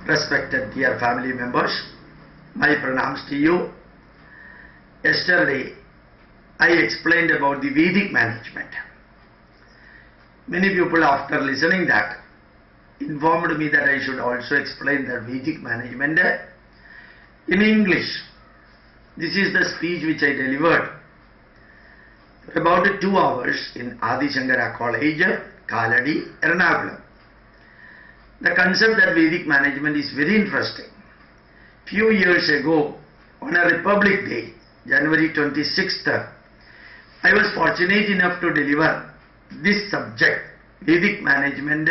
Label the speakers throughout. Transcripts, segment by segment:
Speaker 1: Respected dear family members, my pranams to you. Yesterday, I explained about the Vedic management. Many people after listening that informed me that I should also explain the Vedic management in English. This is the speech which I delivered for about 2 hours in Adi Shankara College, Kaladi, Ernakulam. The concept that Vedic management is very interesting. Few years ago, on a Republic Day, January 26th, I was fortunate enough to deliver this subject, Vedic management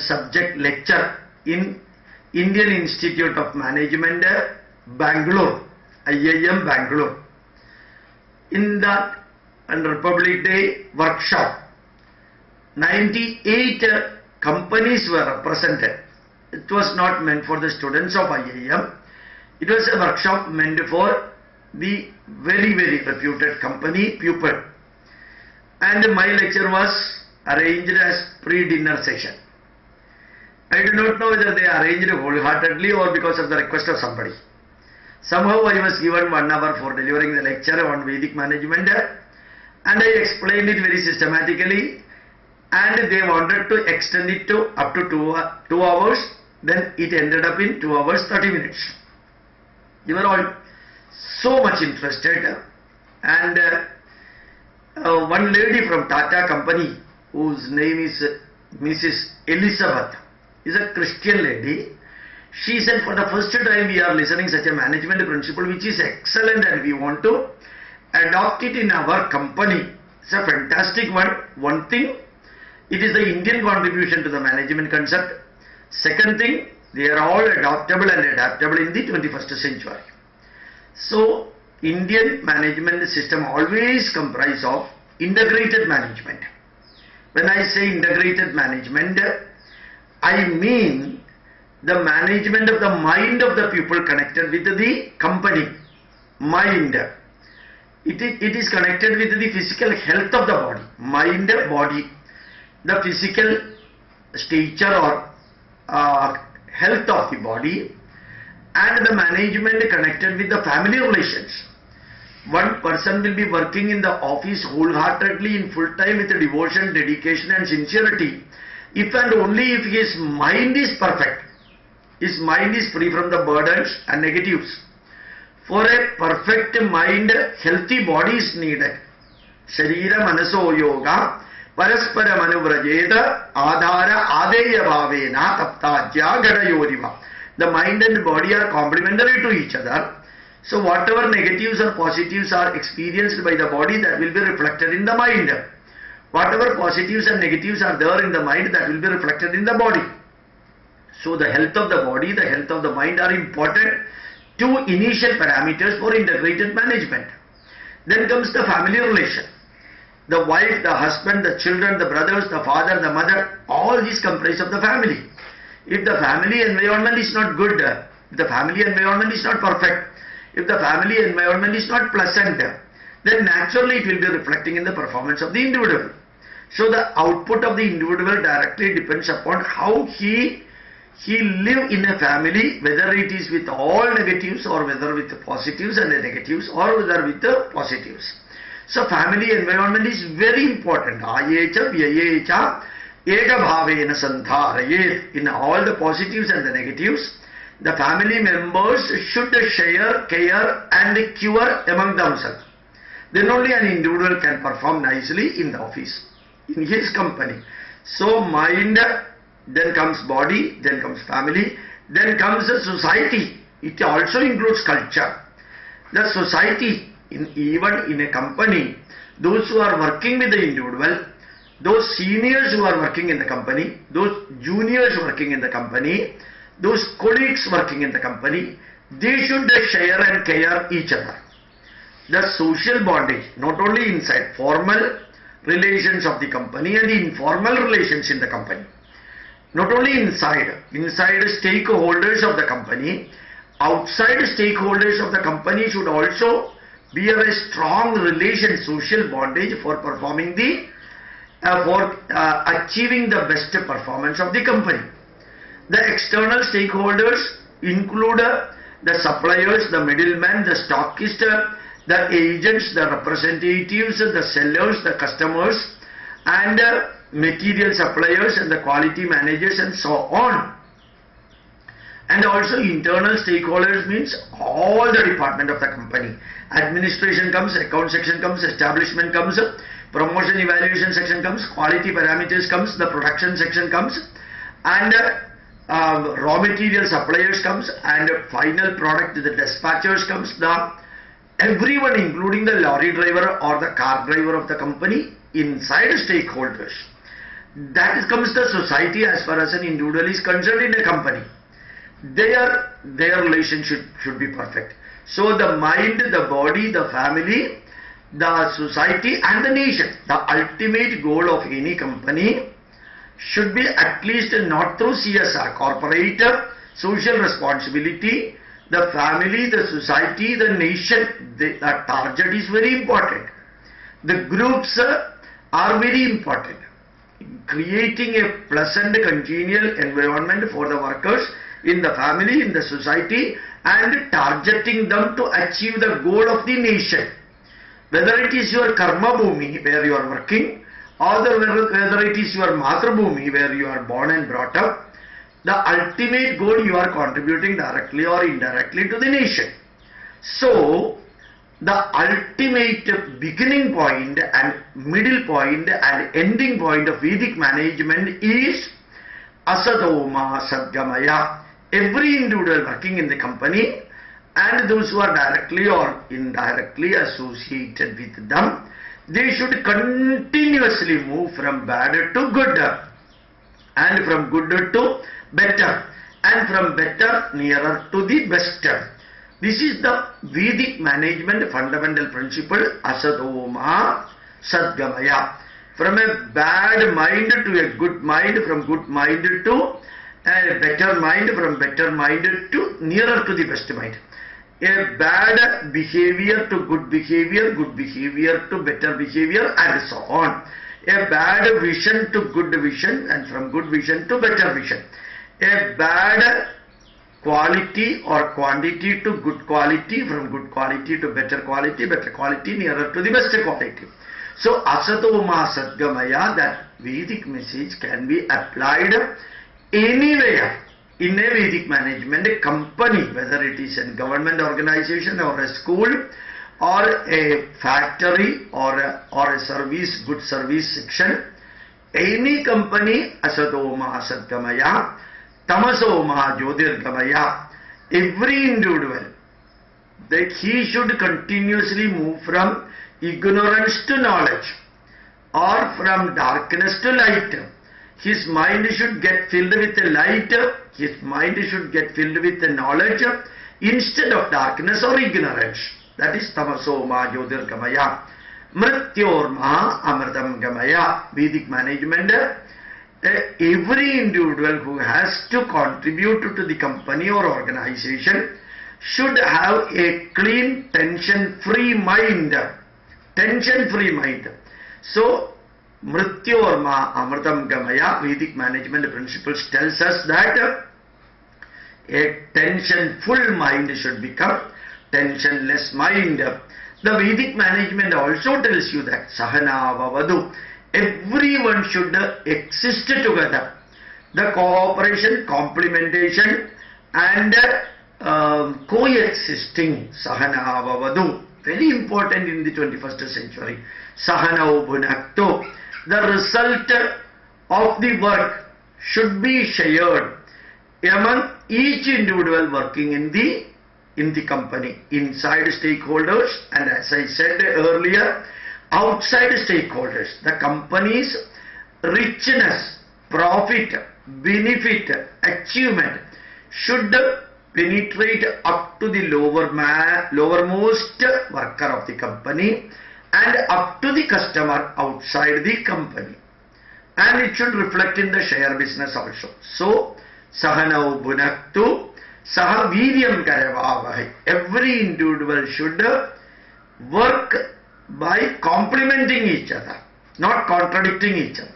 Speaker 1: subject lecture in Indian Institute of Management, Bangalore, IIM Bangalore. In that Republic Day workshop, 98 companies were represented. It was not meant for the students of IIM. It was a workshop meant for the very reputed company people. And my lecture was arranged as pre-dinner session. I do not know whether they arranged wholeheartedly or because of the request of somebody. Somehow I was given 1 hour for delivering the lecture on Vedic management, and I explained it very systematically, and they wanted to extend it to up to 2 hours. Then it ended up in 2 hours 30 minutes. You were all so much interested, and one lady from Tata company, whose name is Mrs. Elizabeth, is a Christian lady. She said, for the first time we are listening such a management principle which is excellent and we want to adopt it in our company. It's a fantastic one. One thing, it is the Indian contribution to the management concept. Second thing, they are all adoptable and adaptable in the 21st century. So, Indian management system always comprises of integrated management. When I say integrated management, I mean the management of the mind of the people connected with the company. Mind. It is connected with the physical health of the body. Mind, body. The physical stature or health of the body, and the management connected with the family relations. One person will be working in the office wholeheartedly in full time with devotion, dedication and sincerity if and only if his mind is perfect. His mind is free from the burdens and negatives. For a perfect mind, healthy body is needed. Sharira manaso yoga Paraspara manuvrajeta adhara adeya bhavena taptajya gadayoriva. The mind and body are complementary to each other. So whatever negatives or positives are experienced by the body, that will be reflected in the mind. Whatever positives and negatives are there in the mind, that will be reflected in the body. So the health of the body, the health of the mind are important, two initial parameters for integrated management. Then comes the family relation. The wife, the husband, the children, the brothers, the father, the mother, all these comprise of the family. If the family environment is not good, if the family environment is not perfect, if the family environment is not pleasant, then naturally it will be reflecting in the performance of the individual. So the output of the individual directly depends upon how he live in a family, whether it is with all negatives or whether with the positives and the negatives or whether with the positives. So family environment is very important. Ayecha, vyayecha, eka bhavena sandharayet. In all the positives and the negatives, the family members should share, care and cure among themselves. Then only an individual can perform nicely in the office, in his company. So mind, then comes body, then comes family, then comes the society. It also includes culture. The society, even in a company, those who are working with the individual, those seniors who are working in the company, those juniors working in the company, those colleagues working in the company, they should share and care each other. The social bondage, not only inside formal relations of the company and the informal relations in the company. Not only inside stakeholders of the company, outside stakeholders of the company should also be a strong relation, social bondage for performing achieving the best performance of the company. The external stakeholders include the suppliers, the middlemen, the stockists, the agents, the representatives, the sellers, the customers, and material suppliers and the quality managers and so on. And also internal stakeholders means all the department of the company. Administration comes, account section comes, establishment comes, promotion evaluation section comes, quality parameters comes, the production section comes, and raw material suppliers comes, and final product the dispatchers comes. Everyone including the lorry driver or the car driver of the company inside stakeholders. That comes the society as far as an individual is concerned in a company. Their relationship should be perfect. So the mind, the body, the family, the society and the nation, the ultimate goal of any company should be at least not through CSR, corporate social responsibility, the family, the society, the nation. The target is very important. The groups are very important. Creating a pleasant, congenial environment for the workers in the family, in the society, and targeting them to achieve the goal of the nation. Whether it is your karma bhumi where you are working, or whether it is your matra bhumi where you are born and brought up, the ultimate goal you are contributing directly or indirectly to the nation. So, the ultimate beginning point and middle point and ending point of Vedic management is Asadoma Sadgamaya. Every individual working in the company and those who are directly or indirectly associated with them, they should continuously move from bad to good, and from good to better, and from better nearer to the best. This is the Vedic management fundamental principle, Asadoma Sadgamaya. From a bad mind to a good mind, from good mind to a better mind, from better mind to nearer to the best mind. A bad behavior to good behavior to better behavior, and so on. A bad vision to good vision, and from good vision to better vision. A bad quality or quantity to good quality, from good quality to better quality nearer to the best quality. So Asatoma Sadgamaya, that Vedic message can be applied anywhere in a Vedic management company, whether it is a government organization or a school or a factory or a service, good service section. Any company, Asatoma Sadgamaya, Tamasoma Jyotirgamaya. Every individual, that he should continuously move from ignorance to knowledge or from darkness to light. His mind should get filled with the light, his mind should get filled with the knowledge instead of darkness or ignorance. That is Tamasoma Jyotirgamaya. Mrityorma Amritam Gamaya. Vedic management, every individual who has to contribute to the company or organization should have a clean, tension-free mind. Tension-free mind. So, Mrityorma Amritam Gamaya, Vedic management principles tells us that a tension-full mind should become tensionless mind. The Vedic management also tells you that Sahana Vavadu, everyone should exist together. The cooperation, complementation and coexisting, Sahana Vavadu, very important in the 21st century. Sahana Bhunakto, the result of the work should be shared among each individual working in the company, inside stakeholders and, as I said earlier, outside stakeholders. The company's richness, profit, benefit, achievement should penetrate up to the lowermost worker of the company and up to the customer outside the company, and it should reflect in the share business also. So, Sahanau Bhunaktu Saha Viryam Karavavahai. Every individual should work by complementing each other, not contradicting each other.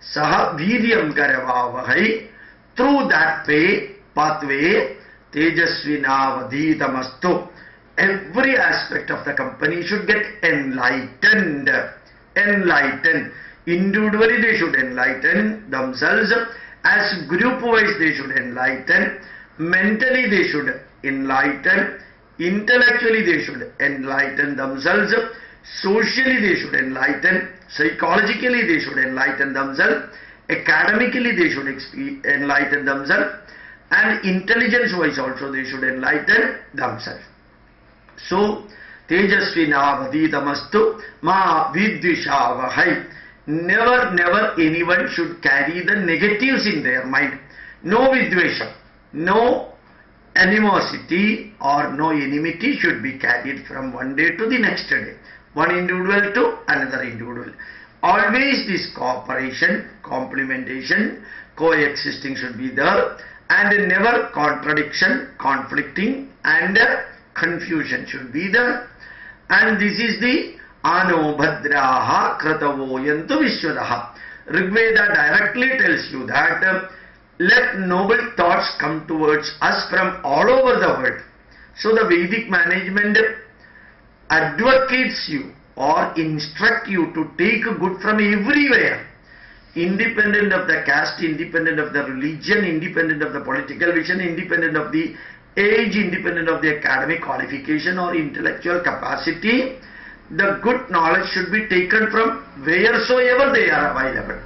Speaker 1: Saha Viryam Karavavahai through that pathway, Tejasvinavadhitamastu. Every aspect of the company should get enlightened. Enlightened. Individually they should enlighten themselves. As group wise they should enlighten. Mentally they should enlighten. Intellectually they should enlighten themselves. Socially they should enlighten. Psychologically they should enlighten themselves. Academically they should enlighten themselves. And intelligence wise also they should enlighten themselves. So, Tejasvinavadhitamastu ma vidvishavahai. Never anyone should carry the negatives in their mind. No vidvesha, no animosity or no enmity should be carried from one day to the next day. One individual to another individual. Always this cooperation, complementation, coexisting should be there, and never contradiction, conflicting and confusion should be there. And this is the Ano Bhadraha Kratavoyantu Vishwadaha. Rigveda directly tells you that let noble thoughts come towards us from all over the world. So the Vedic management advocates you or instruct you to take good from everywhere, independent of the caste, independent of the religion, independent of the political vision, independent of the age, independent of the academic qualification or intellectual capacity. The good knowledge should be taken from wheresoever they are available.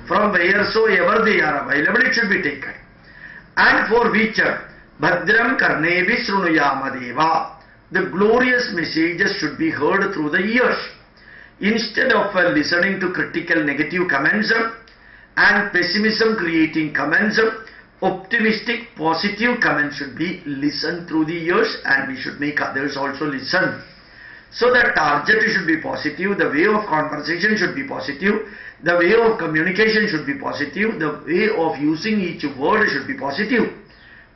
Speaker 1: From wheresoever they are available, it should be taken. And for which Bhadram Karnevi Srunuyamadeva, the glorious messages should be heard through the ears. Instead of listening to critical negative comments and pessimism creating comments, optimistic positive comments should be listened through the ears, and we should make others also listen. So the target should be positive, the way of conversation should be positive, the way of communication should be positive, the way of using each word should be positive.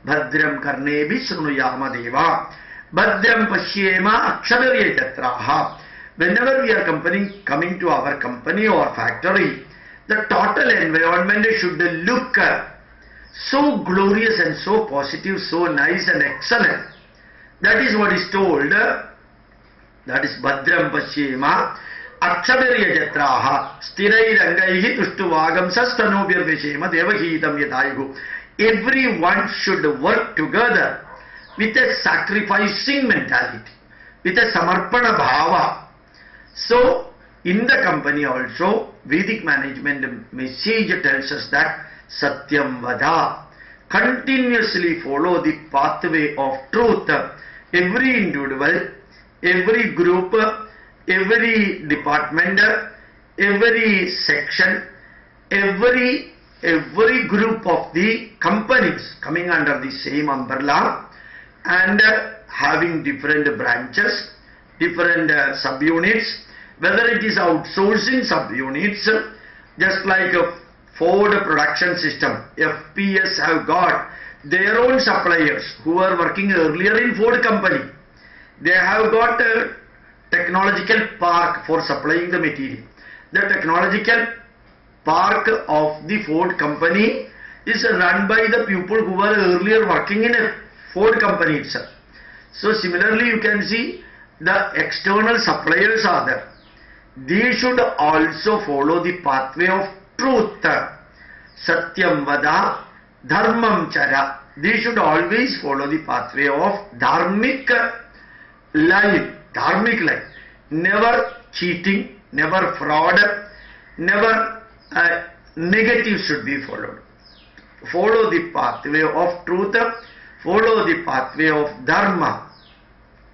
Speaker 1: Bhadram Karnebi Srunuyamadeva. Bhadram Pashyema Akshadarya Jatraha. Whenever we are coming to our company or factory, the total environment should look so glorious and so positive, so nice and excellent. That is what is told. That is Bhadram Pashyema Akshadarya Jatraha Stirairangaihi Tushtuvagam Sastanobhyar Vishema Devahitam Yatayuhu. Everyone should work together with a sacrificing mentality, with a samarpana bhava. So, in the company also, Vedic management message tells us that Satyam Vada, continuously follow the pathway of truth. Every individual, every group, every department, every section, every group of the companies coming under the same umbrella and having different branches, different subunits, whether it is outsourcing subunits, just like a Ford production system, FPS have got their own suppliers who are working earlier in Ford company. They have got a technological park for supplying the material. The technological park of the Ford company is run by the people who were earlier working in a Ford company itself. So similarly you can see the external suppliers are there. They should also follow the pathway of truth. Satyam Vada, Dharmam Chara. They should always follow the pathway of dharmic life. Dharmic life. Never cheating, never fraud, never negative should be followed. Follow the pathway of truth, follow the pathway of dharma,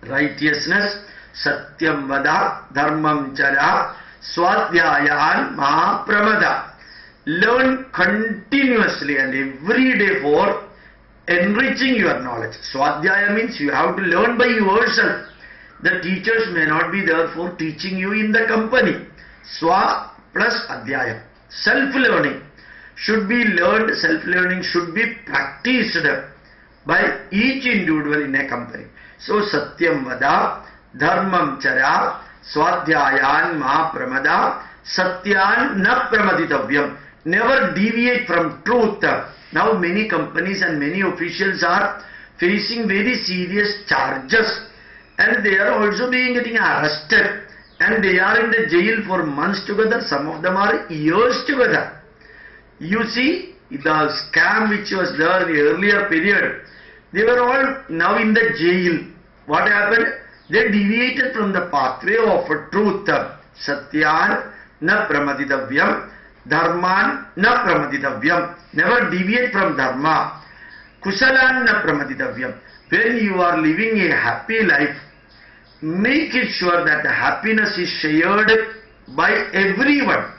Speaker 1: righteousness. Satyam Vada, Dharmam Chara, Swadhyayan Mahapramada. Learn continuously and every day for enriching your knowledge. Swadhyaya means you have to learn by yourself. The teachers may not be there for teaching you in the company. Swa plus Adhyaya. Self-learning should be learned, self-learning should be practiced by each individual in a company. So Satyam Vada, Dharmam Chara, Swadhyayan Mahapramada, Satyan na Pramaditavyam. never deviate from truth. Now many companies and many officials are facing very serious charges, and they are also getting arrested, and they are in the jail for months together. Some of them are years together. You see, the scam which was there in the earlier period, they were all now in the jail. What happened? They deviated from the pathway of truth. Satyan na pramaditavyam, dharman na pramaditavyam. Never deviate from dharma. Kusalan na pramaditavyam. When you are living a happy life, make it sure that the happiness is shared by everyone.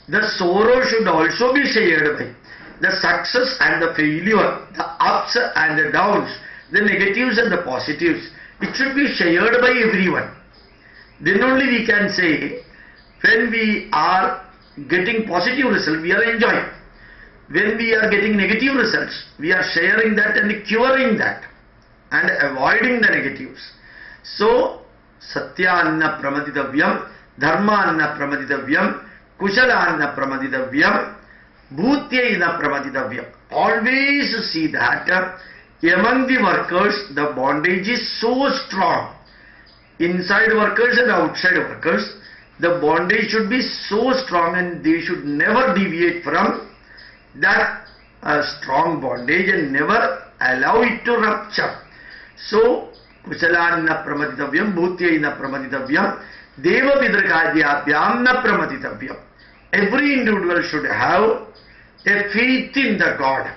Speaker 1: The sorrow should also be shared by. The success and the failure, the ups and the downs, the negatives and the positives, it should be shared by everyone. Then only we can say, when we are getting positive results, we are enjoying. When we are getting negative results, we are sharing that and curing that and avoiding the negatives. So, Satyanna pramaditavyam, Dharmanna pramaditavyam, Kushalanna pramaditavyam, Bhutyaina pramaditavyam. Always see that among the workers, the bondage is so strong. Inside workers and outside workers, the bondage should be so strong, and they should never deviate from that strong bondage and never allow it to rupture. So, Kusalanna pramaditavyam, Bhutyaina pramaditavyam, Deva Vidrakadyabhyam na pramaditavyam. Every individual should have a faith in the God,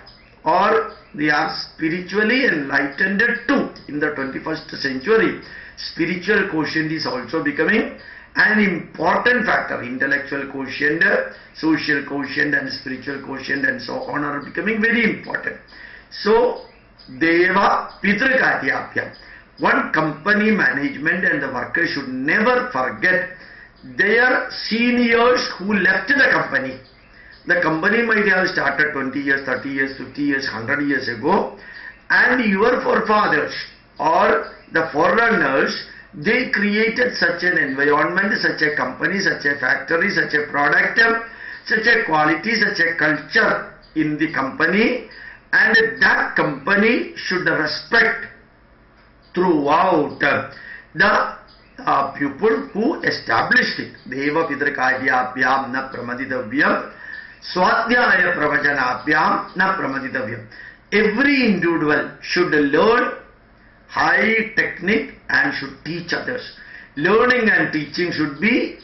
Speaker 1: or they are spiritually enlightened too. In the 21st century, spiritual quotient is also becoming an important factor. Intellectual quotient, social quotient and spiritual quotient and so on are becoming very important. So, Deva Pitrakadyabhyam. One company management and the workers should never forget their seniors who left the company. The company might have started 20 years, 30 years, 50 years, 100 years ago, and your forefathers or the forerunners, they created such an environment, such a company, such a factory, such a product, such a quality, such a culture in the company, and that company should respect throughout the people who established it. Deva Pitrakadyabhyam na pramaditavyam, Swadhyaya Pravajanabhyam na pramaditavyam. Every individual should learn high technique and should teach others. Learning and teaching should be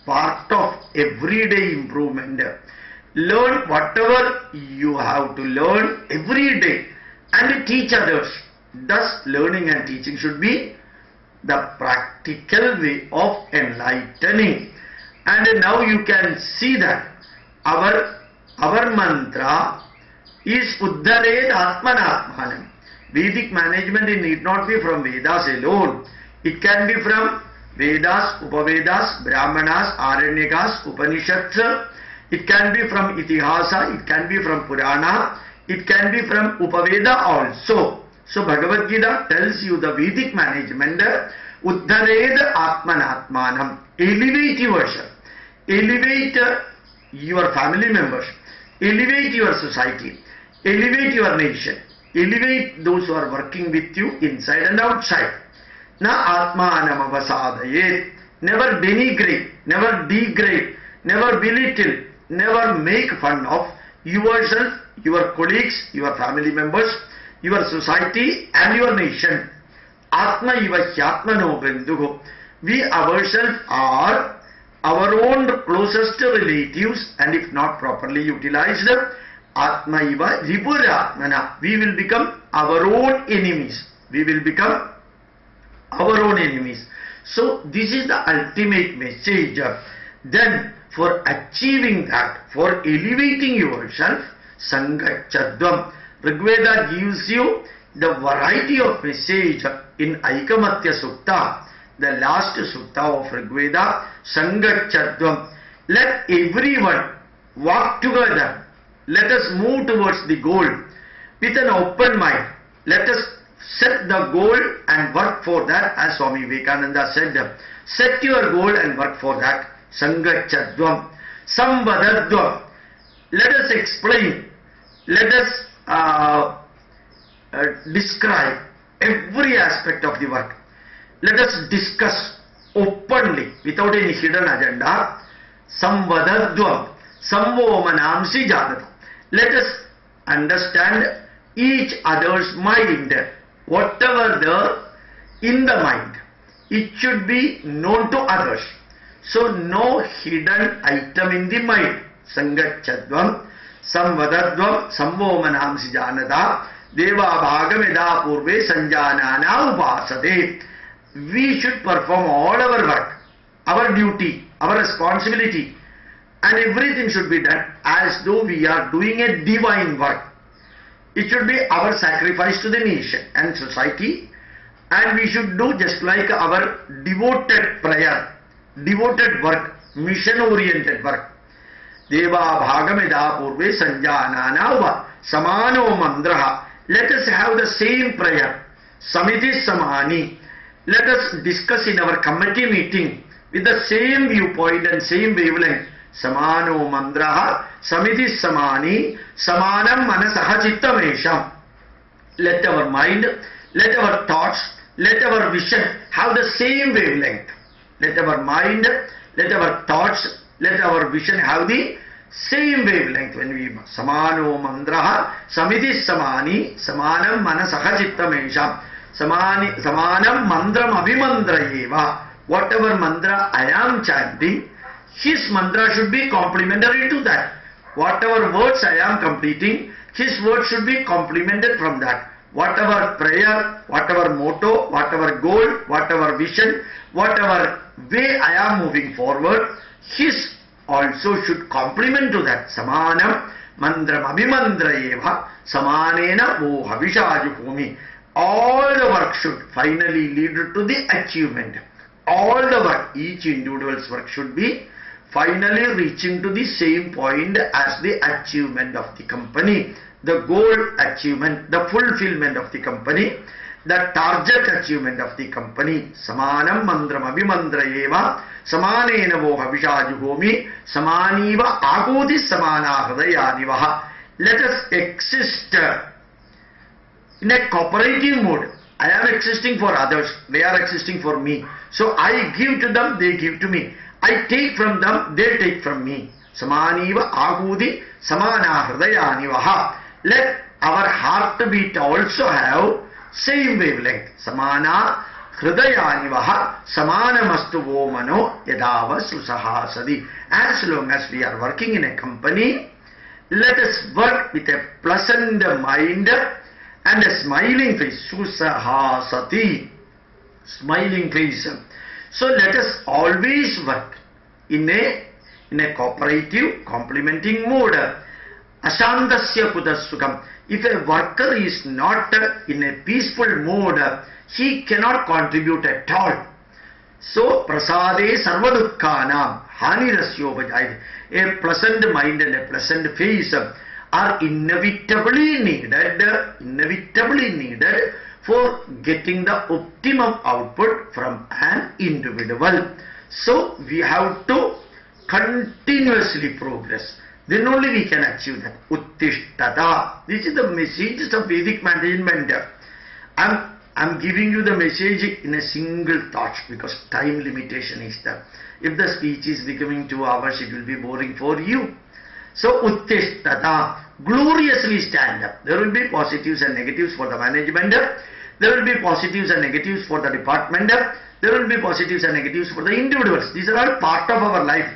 Speaker 1: part of everyday improvement. Learn whatever you have to learn every day and teach others. Thus, learning and teaching should be the practical way of enlightening. And now you can see that our mantra is Uddhared Atmanatmanam. Vedic management need not be from Vedas alone. It can be from Vedas, Upavedas, Brahmanas, Aranyakas, Upanishads. It can be from Itihasa, it can be from Purana, it can be from Upaveda also. So Bhagavad Gita tells you the Vedic management, Uddhared Atmanatmanam. Elevate yourself, elevate your family members, elevate your society, elevate your nation, elevate those who are working with you inside and outside. Na Atmanam avasadayet. Never denigrate, never degrade, never belittle, never make fun of yourself, your colleagues, your family members, your society and your nation. Atma iva hyatmano bindugo. We ourselves are our own closest relatives, and if not properly utilized, Atma iva ripuratmana. We will become our own enemies. We will become our own enemies. So this is the ultimate message. Then for achieving that, for elevating yourself, Sangachadvam. Rigveda gives you the variety of message in Aikamatya Sukta, the last Sukta of Rigveda, Sangachadvam. Let everyone walk together. Let us move towards the goal with an open mind. Let us set the goal and work for that, as Swami Vivekananda said. Set your goal and work for that. Sangachadvam. Samvadadvam. Let us explain, let us describe every aspect of the work. Let us discuss openly, without any hidden agenda. Samvadadvam, samvomanamsi janata. Let us understand each other's mind. Whatever in the mind, it should be known to others. So no hidden item in the mind. Sangachadvam, samvadadvam, samvomanamsi janata, deva bhagameda purve sanjanana upasade. We should perform all our work, our duty, our responsibility, and everything should be done as though we are doing a divine work. It should be our sacrifice to the nation and society, and we should do just like our devoted prayer, devoted work, mission-oriented work. Deva bhagameda purve sanjanana uva samano mandraha. Let us have the same prayer. Samiti samani. Let us discuss in our committee meeting with the same viewpoint and same wavelength. Samano mandraha, samiti samani, samanam manasaha chittamesham. Let our mind, let our thoughts, let our vision have the same wavelength. Let our mind, let our thoughts, let our vision have the same wavelength. When we samano mandraha, samiti samani, samanam manasaha chittamesham. Samanam mandram abhimandrayeva. Whatever mantra I am chanting, his mantra should be complementary to that. Whatever words I am completing, his words should be complemented from that. Whatever prayer, whatever motto, whatever goal, whatever vision, whatever way I am moving forward, his also should complement to that. Samanam mandram abhimandrayeva samanena vo havishajuhumi. All the work should finally lead to the achievement. All the work, each individual's work should be finally reaching to the same point as the achievement of the company, the goal achievement, the fulfillment of the company, the target achievement of the company. Samanam mandram abhimandrayeva samanena vo havishajuhomi samaniva agodi samana hridayanivaha. Let us exist in a cooperative mode. I am existing for others, they are existing for me. So I give to them, they give to me. I take from them, they take from me. Samaniva agudi samana hridayanivaha. Let our heartbeat also have same wavelength. Samana hridayanivaha samanamastu vo mano yadava susahasadi. As long as we are working in a company, let us work with a pleasant mind and a smiling face. Susahasati. Smiling face. So let us always work in a cooperative, complementing mode. Ashantasya kudasukam. If a worker is not in a peaceful mode, he cannot contribute at all. So prasade sarvadukkhanam hanirasyopajayi. A pleasant mind and a pleasant face are inevitably needed for getting the optimum output from an individual. So we have to continuously progress. Then only we can achieve that. Uttishtata. This is the message of Vedic management. I'm giving you the message in a single thought because time limitation is there. If the speech is becoming 2 hours, it will be boring for you. So uttishtata. Gloriously stand up. There will be positives and negatives for the management. There will be positives and negatives for the department. There will be positives and negatives for the individuals. These are all part of our life.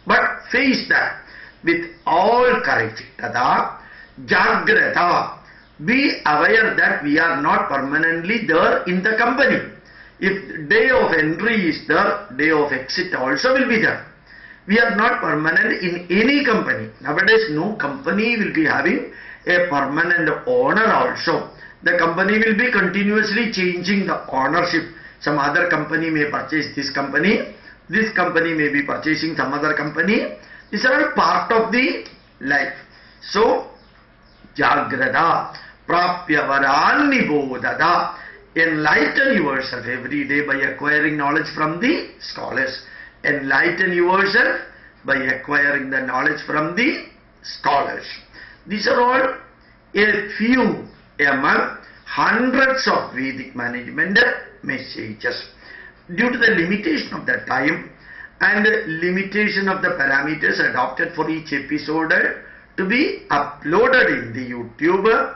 Speaker 1: But face that with all courage. Tada jagrata. Be aware that we are not permanently there in the company. If day of entry is there, day of exit also will be there. We are not permanent in any company. Nowadays, no company will be having a permanent owner also. The company will be continuously changing the ownership. Some other company may purchase this company may be purchasing some other company. These are all part of the life. So, jagrada, prapya varan nibodada. Enlighten yourself every day by acquiring knowledge from the scholars. Enlighten yourself by acquiring the knowledge from the scholars. These are all a few among hundreds of Vedic management messages. Due to the limitation of the time and limitation of the parameters adopted for each episode to be uploaded in the YouTube,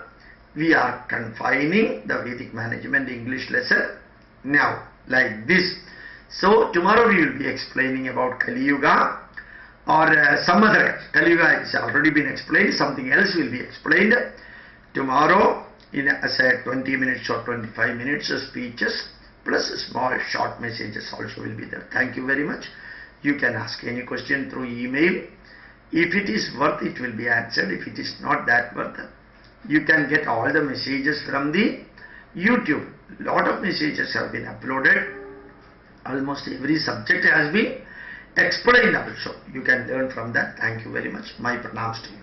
Speaker 1: we are confining the Vedic management English lesson now like this. So tomorrow we will be explaining about Kali Yuga or some other. Kali Yuga has already been explained, something else will be explained tomorrow in say 20 minutes or 25 minutes speeches plus small short messages also will be there. Thank you very much. You can ask any question through email. If it is worth, it will be answered. If it is not that worth, you can get all the messages from the YouTube. Lot of messages have been uploaded. Almost every subject has been explained also. You can learn from that. Thank you very much. My pranams to you.